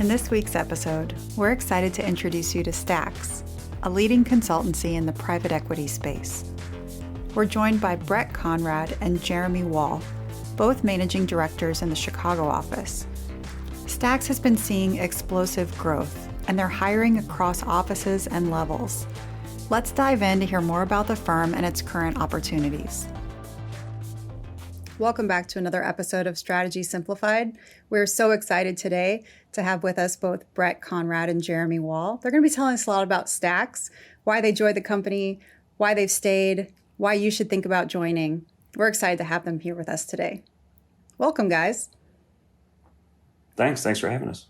In this week's episode, we're excited to introduce you to Stax, a leading consultancy in the private equity space. We're joined by Brett Conradt and Jeremy Wall, both managing directors in the Chicago office. Stax has been seeing explosive growth, and they're hiring across offices and levels. Let's dive in to hear more about the firm and its current opportunities. Welcome back to another episode of Strategy Simplified. We're so excited today to have with us both Brett Conradt and Jeremy Wall. They're going to be telling us a lot about Stax, why they joined the company, why they've stayed, why you should think about joining. We're excited to have them here with us today. Welcome, guys. Thanks for having us.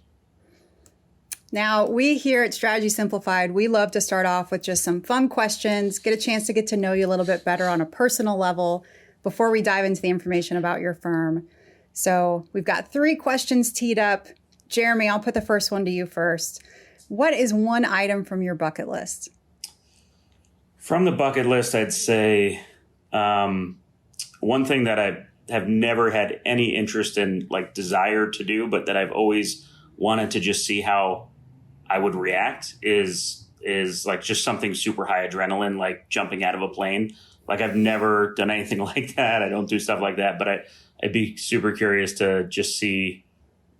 Now, we here at Strategy Simplified, we love to start off with just some fun questions, get a chance to get to know you a little bit better on a personal level before we dive into the information about your firm. So we've got 3 questions teed up. Jeremy, I'll put the first one to you first. What is one item from your bucket list? From the bucket list, I'd say one thing that I have never had any interest in, like desire to do, but that I've always wanted to just see how I would react is like just something super high adrenaline, like jumping out of a plane. Like I've never done anything like that. I don't do stuff like that, but I'd be super curious to just see,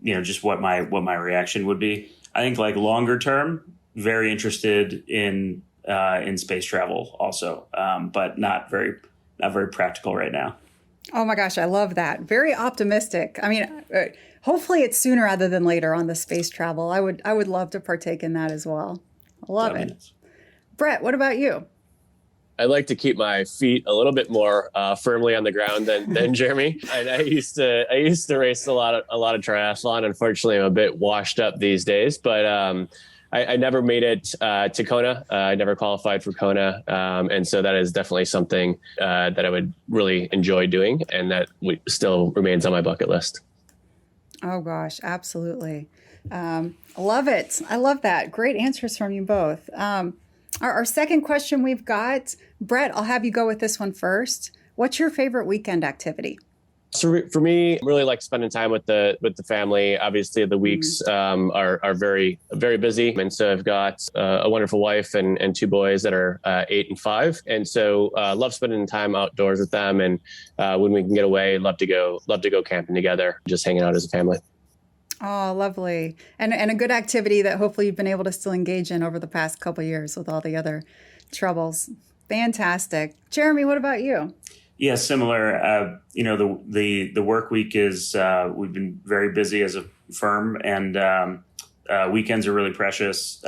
just what my reaction would be. I think like longer term, very interested in space travel also, but not very practical right now. Oh my gosh, I love that. Very optimistic. I mean, hopefully it's sooner rather than later on the space travel. I would love to partake in that as well. I love it. Brett, what about you? I like to keep my feet a little bit more firmly on the ground than Jeremy. I used to race a lot of triathlon. Unfortunately, I'm a bit washed up these days, but I never made it to Kona. I never qualified for Kona, and so that is definitely something that I would really enjoy doing, and that still remains on my bucket list. Oh gosh, absolutely. Love it. I love that. Great answers from you both. Our second question we've got, Brett, I'll have you go with this one first. What's your favorite weekend activity? So for me, I really like spending time with the family. Obviously, the weeks are very, very busy. And so I've got a wonderful wife and 2 boys that are 8 and 5. And so love spending time outdoors with them. And when we can get away, love to go camping together, just hanging out as a family. Oh, lovely. And a good activity that hopefully you've been able to still engage in over the past couple of years with all the other troubles. Fantastic. Jeremy, what about you? Yeah, similar. The work week is, we've been very busy as a firm, and weekends are really precious,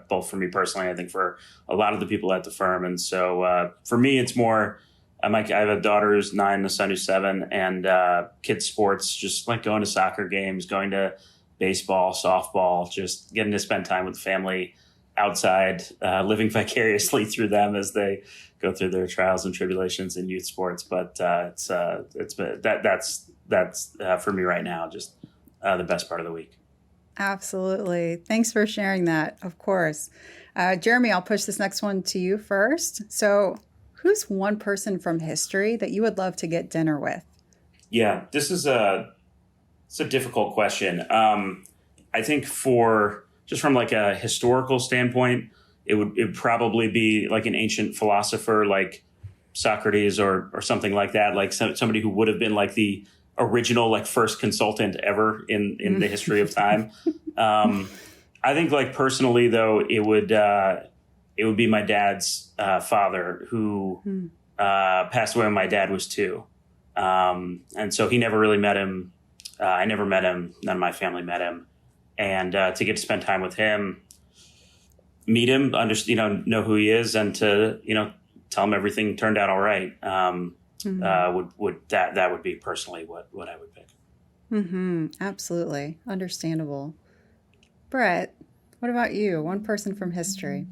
both for me personally, I think for a lot of the people at the firm. And so for me, it's more, I have a daughter who's 9, a son who's 7, and kids sports, just like going to soccer games, going to baseball, softball, just getting to spend time with the family outside, living vicariously through them as they go through their trials and tribulations in youth sports. But that's for me right now, just the best part of the week. Absolutely. Thanks for sharing that. Of course. Jeremy, I'll push this next one to you first. So who's one person from history that you would love to get dinner with? Yeah, this is it's a difficult question. I think from like a historical standpoint, it would probably be like an ancient philosopher like Socrates or something like that, like somebody who would have been like the original, like first consultant ever in the history of time. I think like personally though, it would be my dad's father who passed away when my dad was 2. And so he never really met him. I never met him. None of my family met him. And to get to spend time with him, meet him, know who he is, and to, tell him everything turned out all right. That would be personally what I would pick. Mm-hmm. Absolutely. Understandable. Brett, what about you? One person from history.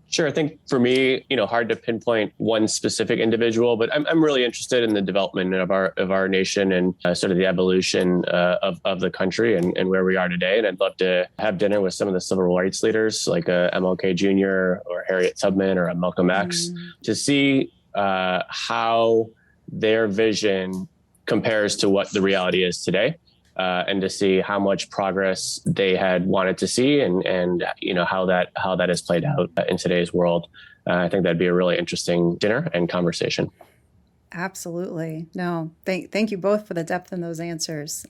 Sure. I think for me, hard to pinpoint one specific individual, but I'm really interested in the development of our nation and sort of the evolution of the country and where we are today. And I'd love to have dinner with some of the civil rights leaders like MLK Jr. or Harriet Tubman or Malcolm X to see how their vision compares to what the reality is today. and to see how much progress they had wanted to see and how that has played out in today's world. I think that'd be a really interesting dinner and conversation. Absolutely. No, thank you both for the depth in those answers.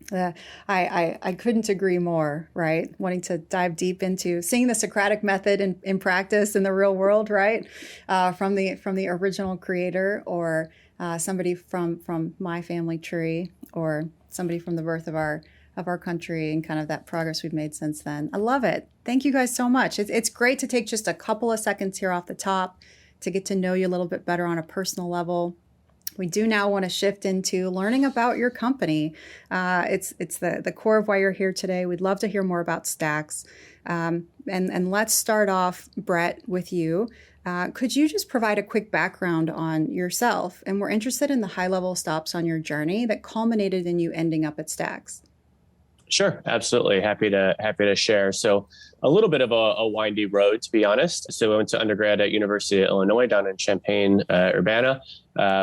I couldn't agree more, right? Wanting to dive deep into seeing the Socratic method in practice in the real world, right? From the original creator, or somebody from my family tree, or somebody from the birth of our country, and kind of that progress we've made since then. I love it. Thank you guys so much. It's great to take just a couple of seconds here off the top to get to know you a little bit better on a personal level. We do now want to shift into learning about your company. It's the core of why you're here today. We'd love to hear more about Stax. And let's start off, Brett, with you. Could you just provide a quick background on yourself? And we're interested in the high-level stops on your journey that culminated in you ending up at Stax. Sure, absolutely. Happy to share. So a little bit of a windy road, to be honest. So I went to undergrad at University of Illinois down in Champaign-Urbana,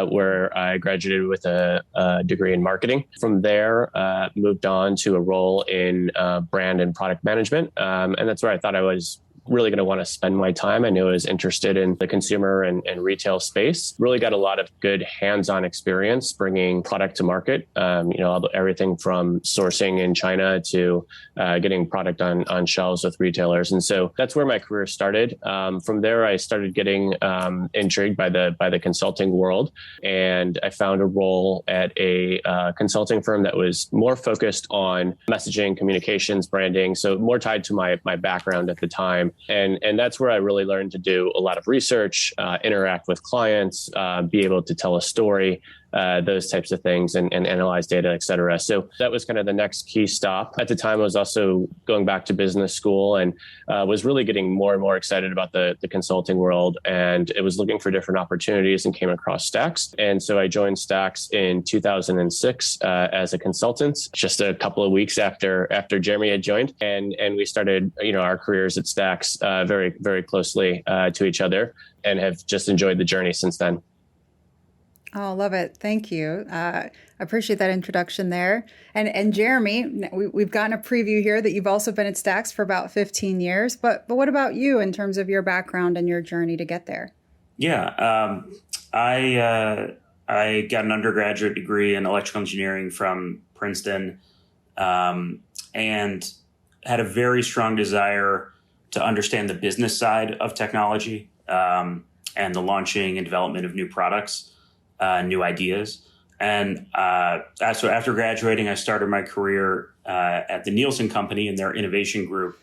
where I graduated with a degree in marketing. From there, moved on to a role in brand and product management. And that's where I thought I was really going to want to spend my time. I knew I was interested in the consumer and retail space. Really got a lot of good hands-on experience bringing product to market. Everything from sourcing in China to getting product on shelves with retailers. And so that's where my career started. From there, I started getting intrigued by the consulting world, and I found a role at a consulting firm that was more focused on messaging, communications, branding, so more tied to my background at the time. And that's where I really learned to do a lot of research, interact with clients, be able to tell a story, those types of things, and analyze data, et cetera. So that was kind of the next key stop. At the time, I was also going back to business school and was really getting more and more excited about the consulting world. And it was looking for different opportunities and came across Stax. And so I joined Stax in 2006 as a consultant, just a couple of weeks after Jeremy had joined. And we started, our careers at Stax very, very closely to each other, and have just enjoyed the journey since then. Oh, love it. Thank you. I appreciate that introduction there. And Jeremy, we've gotten a preview here that you've also been at Stax for about 15 years. But what about you in terms of your background and your journey to get there? Yeah, I got an undergraduate degree in electrical engineering from Princeton, and had a very strong desire to understand the business side of technology, and the launching and development of new products, new ideas. And so after graduating, I started my career at the Nielsen Company in their innovation group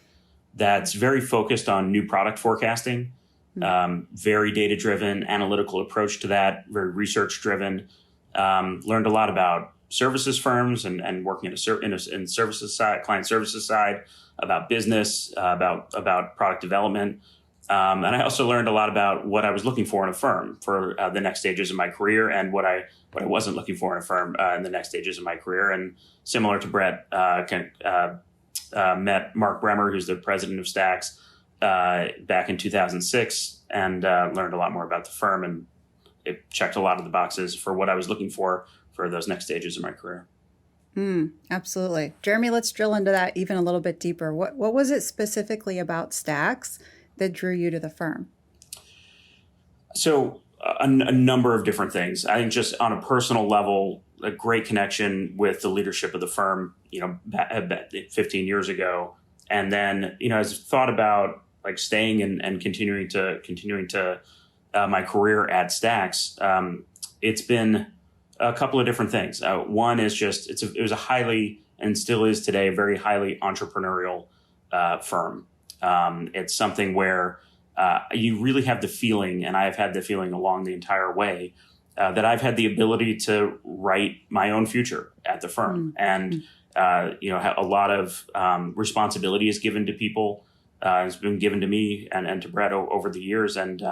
that's very focused on new product forecasting, very data-driven, analytical approach to that, very research-driven. Learned a lot about services firms and working in services side, client services side, about business, about product development. And I also learned a lot about what I was looking for in a firm for the next stages of my career, and what I wasn't looking for in a firm in the next stages of my career. And similar to Brett, met Mark Bremer, who's the president of Stax, back in 2006, and learned a lot more about the firm, and it checked a lot of the boxes for what I was looking for those next stages of my career. Absolutely. Jeremy, let's drill into that even a little bit deeper. What was it specifically about Stax that drew you to the firm? So a number of different things. I think just on a personal level, a great connection with the leadership of the firm, 15 years ago. And then, as I thought about like staying and continuing to my career at Stax, it's been a couple of different things. One is just, it was a highly, and still is today, a very highly entrepreneurial firm. It's something where you really have the feeling, and I've had the feeling along the entire way, that I've had the ability to write my own future at the firm. And, a lot of responsibility is given to people. It's been given to me and to Brett over the years. And,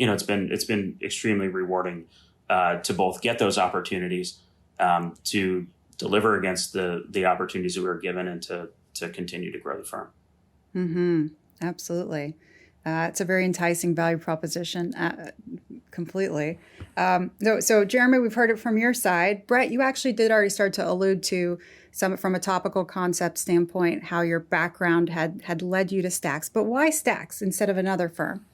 it's been extremely rewarding to both get those opportunities, to deliver against the opportunities that we were given, and to continue to grow the firm. Absolutely. It's a very enticing value proposition. completely. So Jeremy, we've heard it from your side. Brett, you actually did already start to allude to some from a topical concept standpoint, how your background had led you to Stax. But why Stax instead of another firm?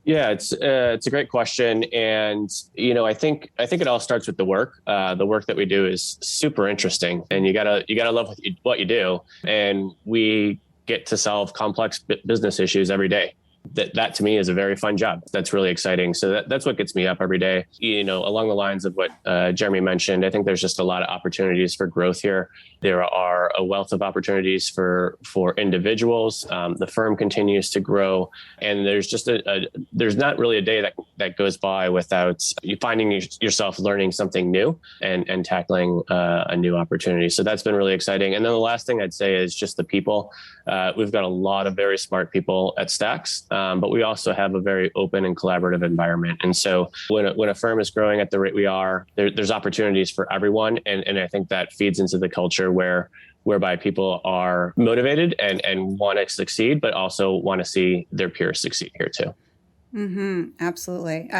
Yeah, it's a great question, and I think it all starts with the work. The work that we do is super interesting, and you gotta love what you do. And we get to solve complex business issues every day. That to me is a very fun job. That's really exciting. So that's what gets me up every day. Along the lines of what Jeremy mentioned, I think there's just a lot of opportunities for growth here. There are a wealth of opportunities for individuals. The firm continues to grow, and there's just there's not really a day that goes by without you finding yourself learning something new and tackling a new opportunity. So that's been really exciting. And then the last thing I'd say is just the people. We've got a lot of very smart people at Stax. But we also have a very open and collaborative environment. And so when a firm is growing at the rate we are, there's opportunities for everyone. And I think that feeds into the culture whereby people are motivated and want to succeed, but also want to see their peers succeed here too. Mm-hmm, absolutely.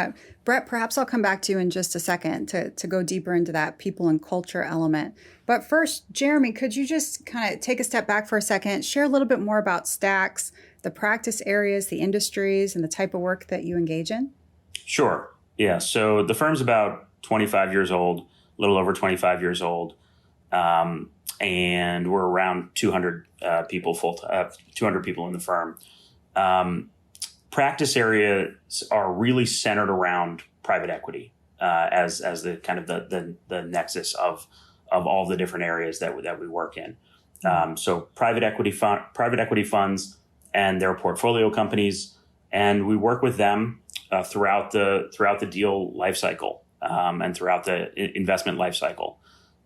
Brett, perhaps I'll come back to you in just a second to go deeper into that people and culture element. But first, Jeremy, could you just kind of take a step back for a second, share a little bit more about Stax, the practice areas, the industries, and the type of work that you engage in? Sure. Yeah. So the firm's about 25 years old, a little over 25 years old. And we're around 200 people 200 people in the firm. Practice areas are really centered around private equity as the kind of the nexus of all the different areas that we work in. So private equity funds and their portfolio companies, and we work with them throughout the deal lifecycle and throughout the investment lifecycle.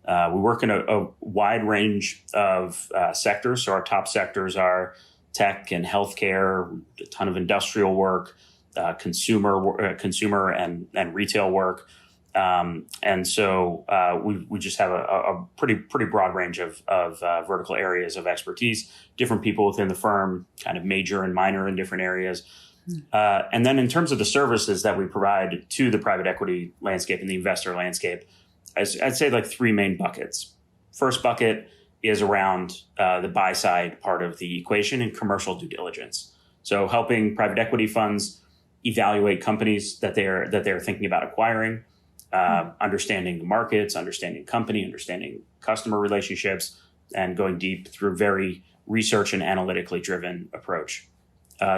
We work in a wide range of sectors. So our top sectors are tech and healthcare, a ton of industrial work, consumer and retail work. And so we just have a pretty broad range of vertical areas of expertise, different people within the firm, kind of major and minor in different areas. And then in terms of the services that we provide to the private equity landscape and the investor landscape, I'd say like three main buckets. First bucket is around the buy side part of the equation and commercial due diligence. So helping private equity funds evaluate companies that they're thinking about acquiring, understanding the markets, understanding company, understanding customer relationships, and going deep through very research and analytically driven approach.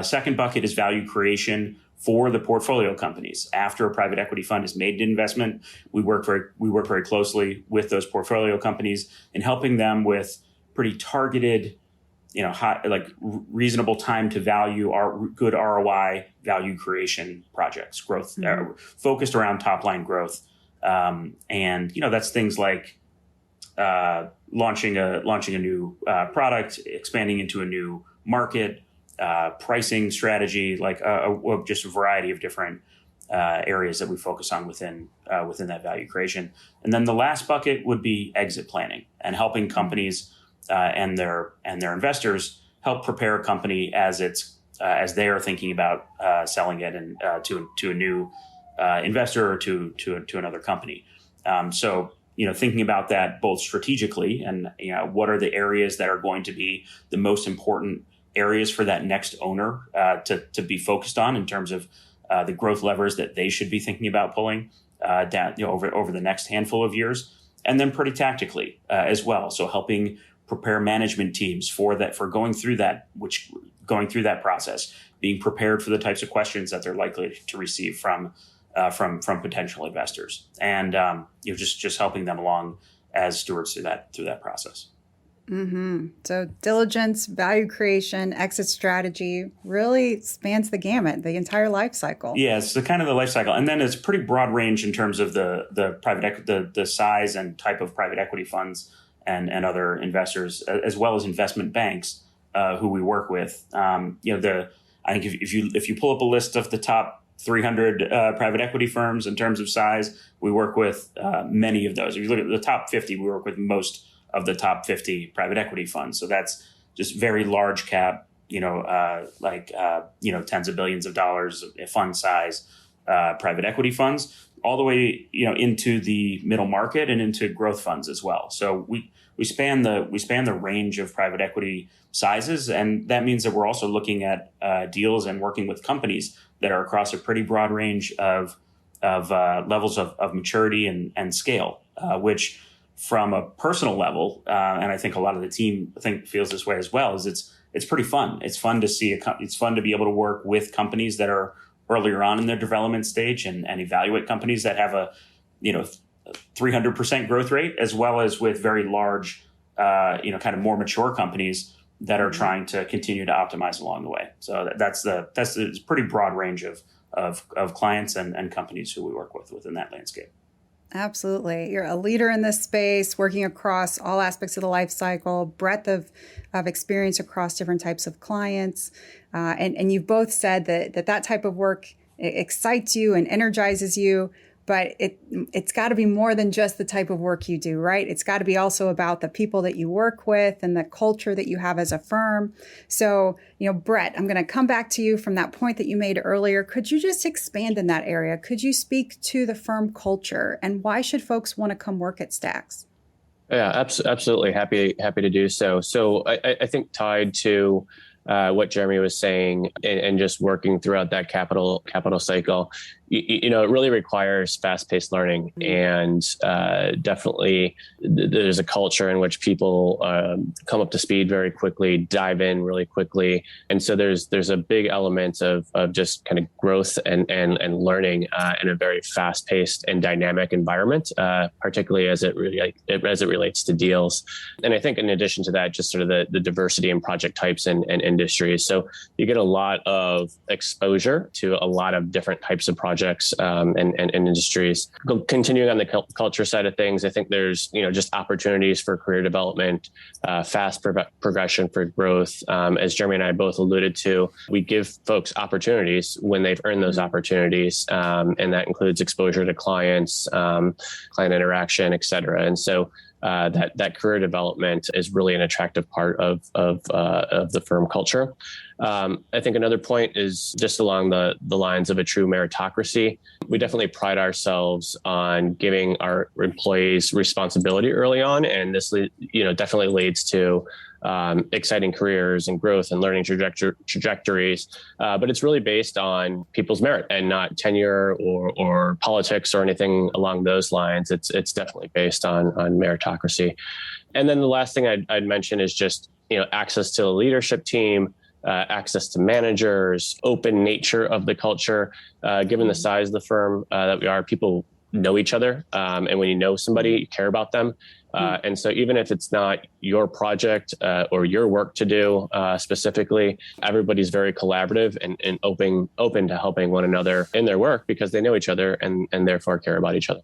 Second bucket is value creation for the portfolio companies. After a private equity fund has made an investment, we work very closely with those portfolio companies in helping them with pretty targeted, reasonable time to value, our good ROI value creation projects, growth focused around top line growth, and that's things like launching a new product, expanding into a new market, pricing strategy, just a variety of different areas that we focus on within that value creation. And then the last bucket would be exit planning and helping companies and their investors help prepare a company as they are thinking about selling it and to a new investor or to another company. So thinking about that both strategically and what are the areas that are going to be the most important areas for that next owner to be focused on in terms of the growth levers that they should be thinking about pulling down over the next handful of years, and then pretty tactically as well. So helping prepare management teams for going through that process, being prepared for the types of questions that they're likely to receive from potential investors, and just helping them along as stewards through that process. Mm-hmm. So diligence, value creation, exit strategy really spans the gamut, the entire life cycle. Yeah, it's the kind of the life cycle. And then it's a pretty broad range in terms of the private equity, the size and type of private equity funds and other investors, as well as investment banks who we work with. I think if you pull up a list of the top 300 private equity firms in terms of size, we work with many of those. If you look at the top 50, we work with most of the top 50 private equity funds. So that's just very large cap, tens of billions of dollars fund size, private equity funds, all the way into the middle market and into growth funds as well. So we span the range of private equity sizes, and that means that we're also looking at deals and working with companies that are across a pretty broad range of levels of maturity and scale, which from a personal level, and I think a lot of the team feels this way as well, is it's pretty fun. It's fun to see it's fun to be able to work with companies that are earlier on in their development stage and evaluate companies that have a 300% growth rate, as well as with very large, kind of more mature companies that are trying to continue to optimize along the way. So that's a pretty broad range of clients and companies who we work with within that landscape. Absolutely. You're a leader in this space, working across all aspects of the life cycle, breadth of experience across different types of clients. And you've both said that type of work excites you and energizes you, but it's got to be more than just the type of work you do, right? It's got to be also about the people that you work with and the culture that you have as a firm. So, Brett, I'm going to come back to you from that point that you made earlier. Could you just expand in that area? Could you speak to the firm culture and why should folks want to come work at Stax? Yeah, absolutely. Happy to do so. So I think tied to what Jeremy was saying and just working throughout that capital cycle, it really requires fast-paced learning, and definitely there's a culture in which people come up to speed very quickly, dive in really quickly, and so there's a big element of just kind of growth and learning in a very fast-paced and dynamic environment, particularly as it relates to deals. And I think in addition to that, just sort of the diversity in project types and industries. So you get a lot of exposure to a lot of different types of projects and industries. Continuing on the culture side of things, I think there's just opportunities for career development, fast progression for growth. As Jeremy and I both alluded to, we give folks opportunities when they've earned those opportunities, and that includes exposure to clients, client interaction, et cetera. And so that career development is really an attractive part of the firm culture. I think another point is just along the lines of a true meritocracy. We definitely pride ourselves on giving our employees responsibility early on, and this definitely leads to exciting careers and growth and learning trajectories. But it's really based on people's merit and not tenure or politics or anything along those lines. It's definitely based on meritocracy. And then the last thing I'd mention is just access to the leadership team, access to managers, open nature of the culture. Given the size of the firm that we are, people know each other. And when you know somebody, you care about them. And so even if it's not your project or your work to do specifically, everybody's very collaborative and open to helping one another in their work because they know each other and therefore care about each other.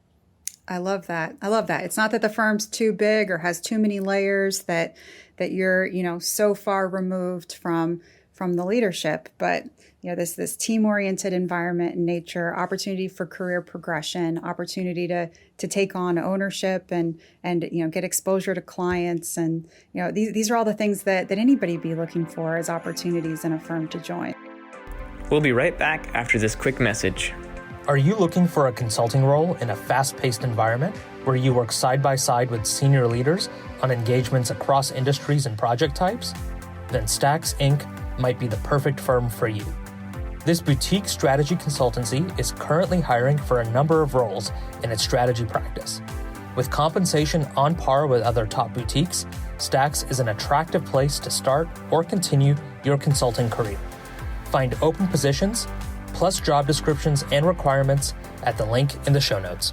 I love that. It's not that the firm's too big or has too many layers that you're, so far removed from the leadership, but this team-oriented environment and nature, opportunity for career progression, opportunity to take on ownership and get exposure to clients. And, these are all the things that anybody be looking for as opportunities in a firm to join. We'll be right back after this quick message. Are you looking for a consulting role in a fast-paced environment where you work side by side with senior leaders on engagements across industries and project types? Then Stax Inc. might be the perfect firm for you. This boutique strategy consultancy is currently hiring for a number of roles in its strategy practice. With compensation on par with other top boutiques, Stax is an attractive place to start or continue your consulting career. Find open positions, plus job descriptions and requirements at the link in the show notes.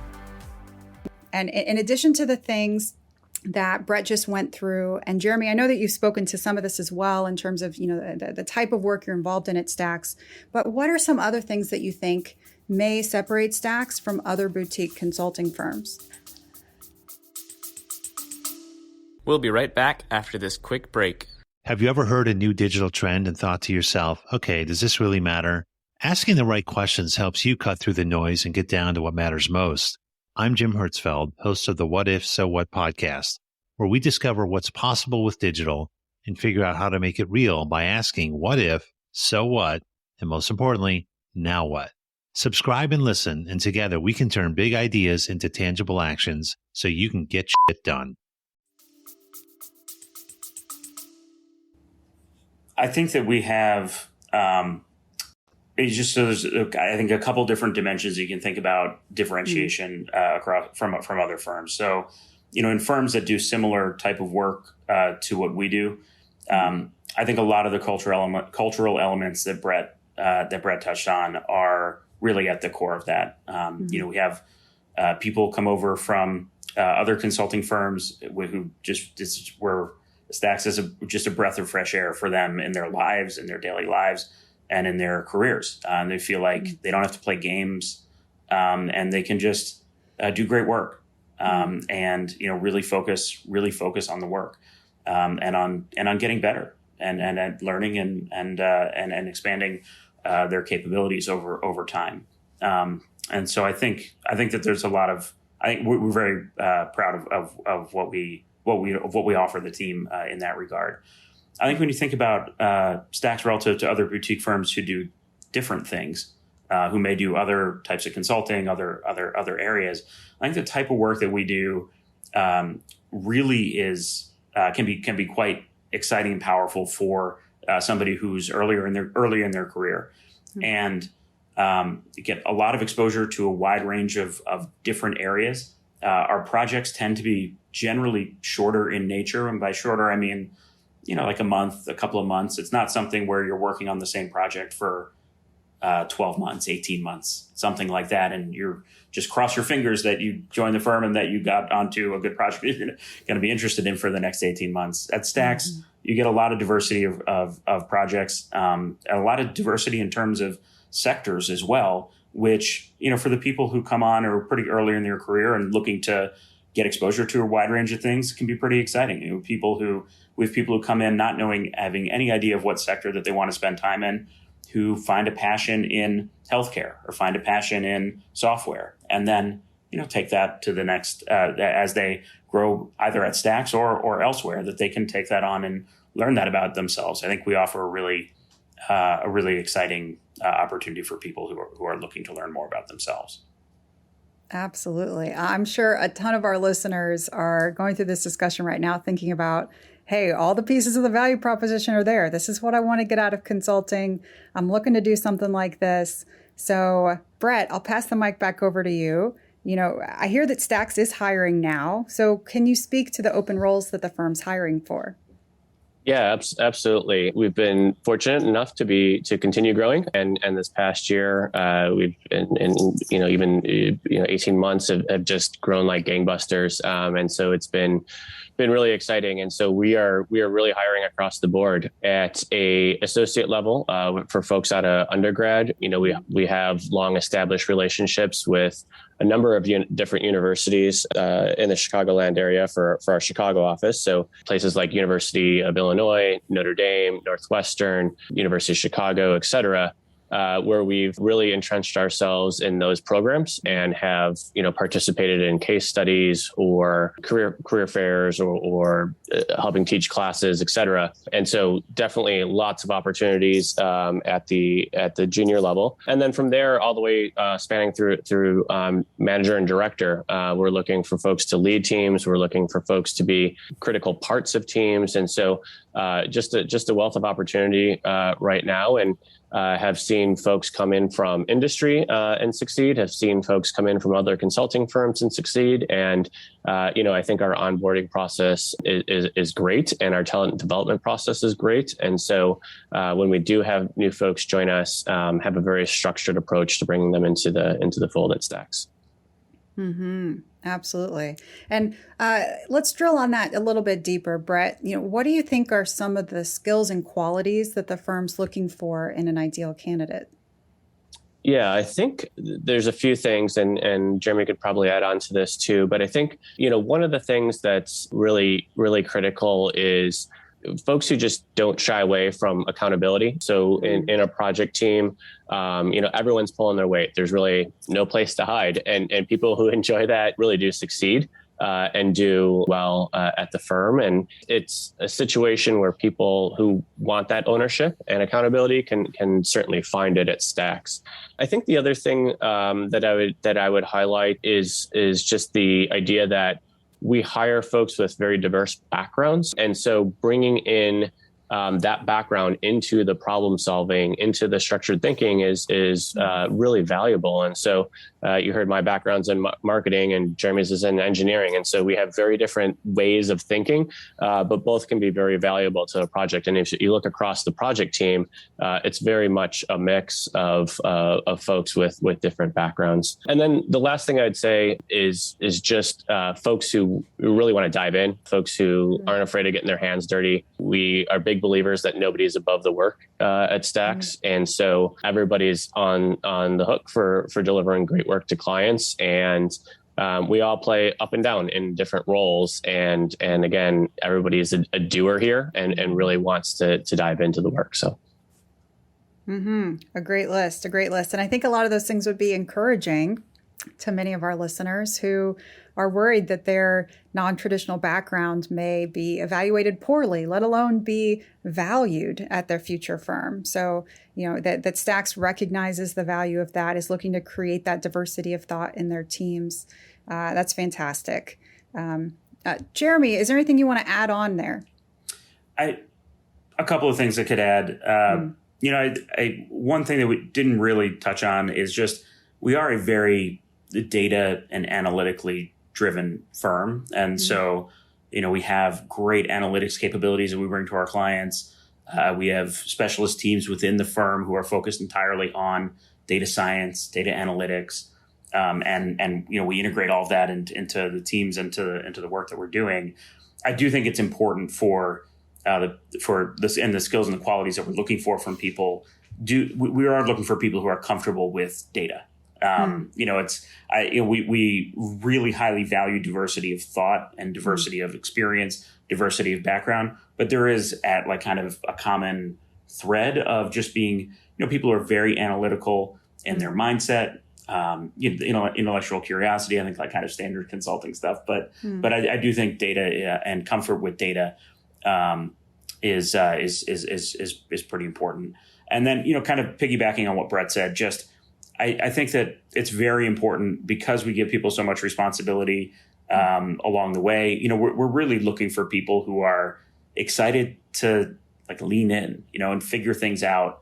And in addition to the things that Brett just went through, and Jeremy, I know that you've spoken to some of this as well in terms of, the type of work you're involved in at Stax, but what are some other things that you think may separate Stax from other boutique consulting firms? We'll be right back after this quick break. Have you ever heard a new digital trend and thought to yourself, okay, does this really matter? Asking the right questions helps you cut through the noise and get down to what matters most. I'm Jim Hertzfeld, host of the What If, So What podcast, where we discover what's possible with digital and figure out how to make it real by asking what if, so what, and most importantly, now what? Subscribe and listen, and together we can turn big ideas into tangible actions so you can get shit done. I think that we have, it's just, so there's, I think, a couple different dimensions you can think about differentiation across from other firms. So, in firms that do similar type of work to what we do, I think a lot of the cultural elements that Brett touched on are really at the core of that. We have people come over from other consulting firms who where Stax is just a breath of fresh air for them in their lives, in their daily lives, and in their careers. And they feel like they don't have to play games, and they can just do great work, and really focus on the work, and on getting better, and learning and expanding their capabilities over time. And so I think that there's a lot of, I think we're very proud of what we offer the team in that regard. I think when you think about Stax relative to other boutique firms who do different things, who may do other types of consulting, other areas, I think the type of work that we do really is can be quite exciting and powerful for somebody who's early in their career, and you get a lot of exposure to a wide range of different areas. Our projects tend to be generally shorter in nature. And by shorter, I mean, like a month, a couple of months. It's not something where you're working on the same project for 12 months, 18 months, something like that. And you're just cross your fingers that you join the firm and that you got onto a good project you're going to be interested in for the next 18 months. At Stax, you get a lot of diversity of projects, and a lot of diversity in terms of sectors as well, which, for the people who come on or pretty early in their career and looking to get exposure to a wide range of things, can be pretty exciting. We have people who come in not having any idea of what sector that they want to spend time in, who find a passion in healthcare or find a passion in software, and then take that to the next as they grow either at Stax or elsewhere, that they can take that on and learn that about themselves. I think we offer a really exciting opportunity for people who are looking to learn more about themselves. Absolutely. I'm sure a ton of our listeners are going through this discussion right now thinking about, hey, all the pieces of the value proposition are there. This is what I want to get out of consulting. I'm looking to do something like this. So, Brett, I'll pass the mic back over to you. I hear that Stax is hiring now. So can you speak to the open roles that the firm's hiring for? Yeah, absolutely. We've been fortunate enough to continue growing, and this past year, we've been 18 months have just grown like gangbusters, and so it's been really exciting. And so we are really hiring across the board at a associate level for folks out of undergrad. We have long established relationships with a number of different universities in the Chicagoland area for our Chicago office. So places like University of Illinois, Notre Dame, Northwestern, University of Chicago, et cetera, where we've really entrenched ourselves in those programs and have, participated in case studies or career fairs or helping teach classes, et cetera. And so definitely lots of opportunities at the junior level. And then from there, all the way spanning through manager and director, we're looking for folks to lead teams. We're looking for folks to be critical parts of teams. And so just a wealth of opportunity right now. And have seen folks come in from industry and succeed, have seen folks come in from other consulting firms and succeed. And, I think our onboarding process is great, and our talent development process is great. And so when we do have new folks join us, have a very structured approach to bringing them into the fold at Stax. Mm-hmm. Absolutely. And let's drill on that a little bit deeper, Brett. What do you think are some of the skills and qualities that the firm's looking for in an ideal candidate? Yeah, I think there's a few things, and Jeremy could probably add on to this too. But I think, one of the things that's really, really critical is folks who just don't shy away from accountability. So in a project team, everyone's pulling their weight. There's really no place to hide. And people who enjoy that really do succeed. and do well at the firm. And it's a situation where people who want that ownership and accountability can certainly find it at Stax. I think the other thing that I would highlight is just the idea that we hire folks with very diverse backgrounds. And so bringing in that background into the problem solving, into the structured thinking is really valuable. And so you heard my background's in marketing and Jeremy's is in engineering. And so we have very different ways of thinking, but both can be very valuable to a project. And if you look across the project team, it's very much a mix of folks with different backgrounds. And then the last thing I'd say is just folks who really want to dive in, folks who aren't afraid of getting their hands dirty. We are big believers that nobody is above the work at Stax. And so everybody's on the hook for delivering great work to clients. And we all play up and down in different roles. And again, everybody is a doer here and really wants to dive into the work. So. A great list. And I think a lot of those things would be encouraging to many of our listeners who are worried that their non-traditional background may be evaluated poorly, let alone be valued at their future firm. So, that Stax recognizes the value of that, is looking to create that diversity of thought in their teams. That's fantastic. Jeremy, is there anything you want to add on there? A couple of things I could add. One thing that we didn't really touch on is just we are a very data and analytically driven firm. And so, we have great analytics capabilities that we bring to our clients. We have specialist teams within the firm who are focused entirely on data science, data analytics. And we integrate all of that into the teams, into the work that we're doing. I do think it's important for this and the skills and the qualities that we're looking for from people. We are looking for people who are comfortable with data. We really highly value diversity of thought and diversity of experience, diversity of background, but there is kind of a common thread of just being, people are very analytical in their mindset, intellectual curiosity, I think kind of standard consulting stuff, but I do think data and comfort with data, is pretty important. And then, kind of piggybacking on what Brett said, I think that it's very important because we give people so much responsibility along the way. We're really looking for people who are excited to lean in, and figure things out,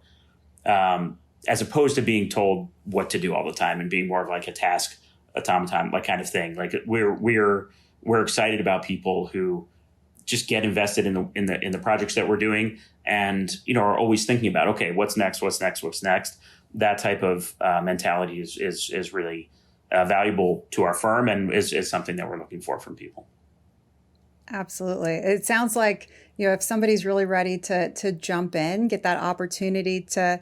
as opposed to being told what to do all the time and being more of a task automaton, kind of thing. We're excited about people who just get invested in the projects that we're doing, and are always thinking about, okay, what's next. That type of mentality is really valuable to our firm and is something that we're looking for from people. Absolutely. It sounds like, if somebody's really ready to jump in, get that opportunity to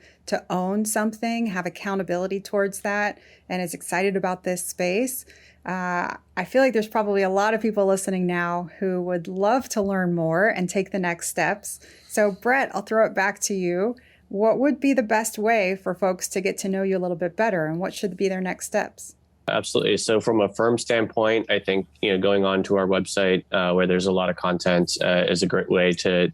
own something, have accountability towards that, and is excited about this space, I feel like there's probably a lot of people listening now who would love to learn more and take the next steps. So Brett, I'll throw it back to you. What would be the best way for folks to get to know you a little bit better, and what should be their next steps? Absolutely. So from a firm standpoint, I think, going on to our website where there's a lot of content is a great way to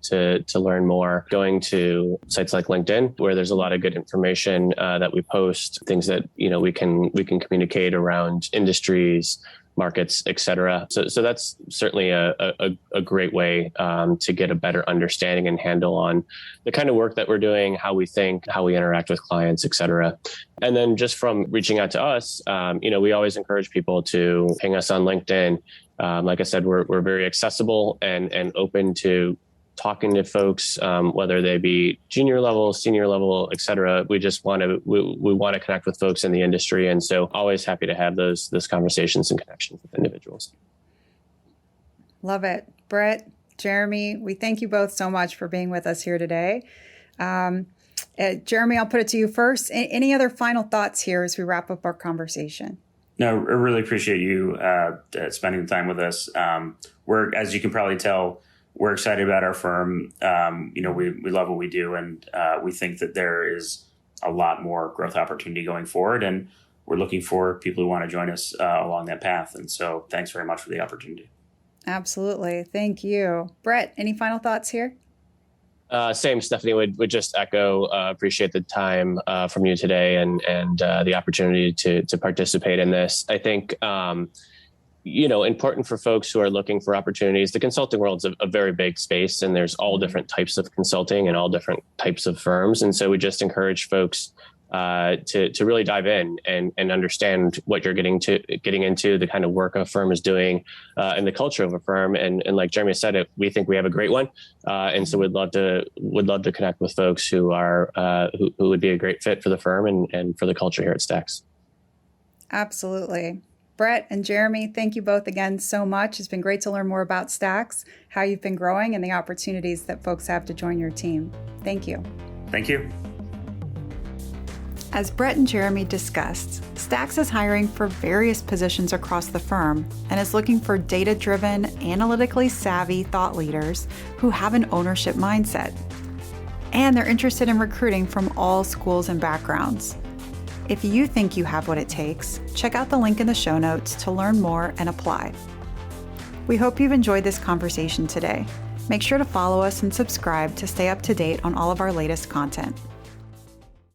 learn more. Going to sites like LinkedIn, where there's a lot of good information that we post, things that, we can communicate around industries, markets, et cetera. So that's certainly a great way to get a better understanding and handle on the kind of work that we're doing, how we think, how we interact with clients, et cetera. And then just from reaching out to us, we always encourage people to ping us on LinkedIn. Like I said, we're very accessible and open to talking to folks, whether they be junior level, senior level, et cetera. We just want to connect with folks in the industry. And so always happy to have those conversations and connections with individuals. Love it. Brett, Jeremy, we thank you both so much for being with us here today. Jeremy, I'll put it to you first. Any other final thoughts here as we wrap up our conversation? No, I really appreciate you spending the time with us. We're, as you can probably tell, we're excited about our firm. We love what we do, and we think that there is a lot more growth opportunity going forward. And we're looking for people who want to join us along that path. And so thanks very much for the opportunity. Absolutely. Thank you. Brett, any final thoughts here? Same, Stephanie, would just echo, appreciate the time from you today and the opportunity to participate in this. I think, important for folks who are looking for opportunities. The consulting world's a very big space, and there's all different types of consulting and all different types of firms. And so we just encourage folks to really dive in and understand what you're getting into, the kind of work a firm is doing, and the culture of a firm. And like Jeremy said, we think we have a great one, and so we'd love to connect with folks who are who would be a great fit for the firm and for the culture here at Stax. Absolutely. Brett and Jeremy, thank you both again so much. It's been great to learn more about Stax, how you've been growing, and the opportunities that folks have to join your team. Thank you. Thank you. As Brett and Jeremy discussed, Stax is hiring for various positions across the firm and is looking for data-driven, analytically savvy thought leaders who have an ownership mindset. And they're interested in recruiting from all schools and backgrounds. If you think you have what it takes, check out the link in the show notes to learn more and apply. We hope you've enjoyed this conversation today. Make sure to follow us and subscribe to stay up to date on all of our latest content.